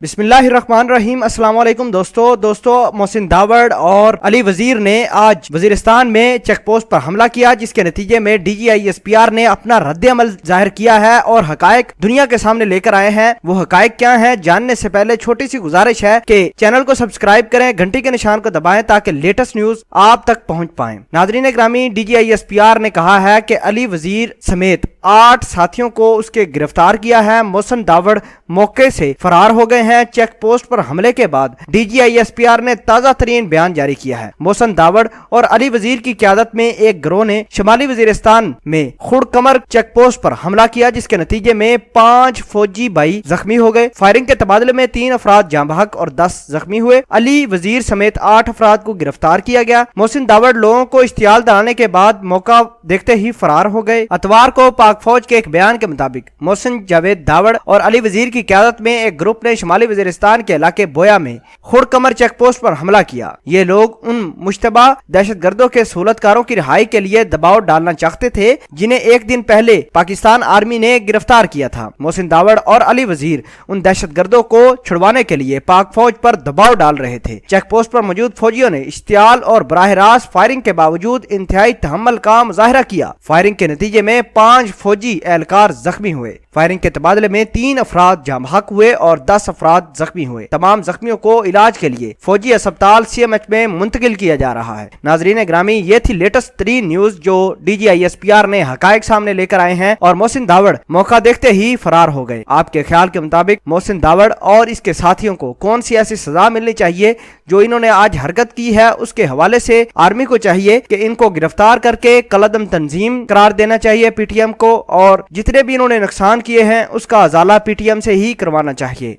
बिस्मिल्लाहिर्रहमानिर्रहीम। अस्सलाम वालेकुम दोस्तों मोहसिन जावेद और अली वजीर ने आज वजीरिस्तान में चेक पोस्ट पर हमला किया, जिसके नतीजे में DGI-SPR ने अपना रद्द-ए-अमल जाहिर किया है और हकायक दुनिया के सामने लेकर आए हैं। वो हकायक क्या हैं, जानने से पहले छोटी सी गुजारिश है कि चैनल को सब्सक्राइब करें, घंटी के निशान को दबाएं ताकि लेटेस्ट न्यूज आप तक पहुंच पाए। नाज़रीन ग्रामी, DGI-SPR ने कहा है कि अली वजीर समेत 8 साथियों को उसके गिरफ्तार किया है। मोहसिन जावेद मौके से फरार हो गए हैं। चेक पोस्ट पर हमले के बाद DGI-SPR ने ताजा तरीन बयान जारी किया है। मोहसिन जावेद और अली वजीर की क़यादत में एक गिरोह ने शुमाली वजीरिस्तान में खुड़कमर चेक पोस्ट पर हमला किया, जिसके नतीजे में 5 फौजी भाई जख्मी हो गए। फायरिंग के तबादले में 3 अफराद जाँ बहक और 10 जख्मी हुए। अली वजीर समेत 8 अफराद को गिरफ्तार किया गया। मोहसिन जावेद लोगों को इश्तियाल डालने के बाद मौका देखते ही फरार हो गए। अतवार को पाक फौज के एक बयान के मुताबिक मोहसिन जावेद दावड़ और अली वजीर की क़यादत में एक ग्रुप ने शुमाली वजीरिस्तान के इलाके बोया में खुड़कमर चेक पोस्ट पर हमला किया। ये लोग उन मुश्तबा दहशतगर्दों के सहूलतकारों की रिहाई के लिए दबाव डालना चाहते थे, जिन्हें एक दिन पहले पाकिस्तान आर्मी ने गिरफ्तार किया था। मोहसिन जावेद और अली वजीर उन दहशतगर्दों को छुड़वाने के लिए पाक फौज पर दबाव डाल रहे थे। चेक पोस्ट पर मौजूद फौजियों ने इश्तियाल और बराह रास्त फायरिंग के बावजूद इंतहाई तहम्मुल का मुजाहिरा किया। फायरिंग के नतीजे में 5 फौजी एहलकार जख्मी हुए। फायरिंग के तबादले में 3 अफराद जाँ बहक हुए और 10 अफराद जख्मी हुए। तमाम जख्मियों को इलाज के लिए फौजी अस्पताल CMH में मुंतकिल किया जा रहा है। नाजरीन ग्रामी, ये थी लेटेस्ट तरीन न्यूज जो DGI-SPR ने हकायक सामने लेकर आए हैं और मोहसिन जावेद मौका देखते ही फरार हो गए। आपके ख्याल के मुताबिक मोहसिन जावेद और इसके साथियों को कौन सी ऐसी सजा मिलनी चाहिए जो इन्होंने आज हरकत की है? उसके हवाले से आर्मी को चाहिए कि इनको गिरफ्तार करके कलअदम तंजीम करार देना चाहिए PTM को, और जितने भी इन्होंने नुकसान किए हैं उसका अजाला PTM से ही करवाना चाहिए।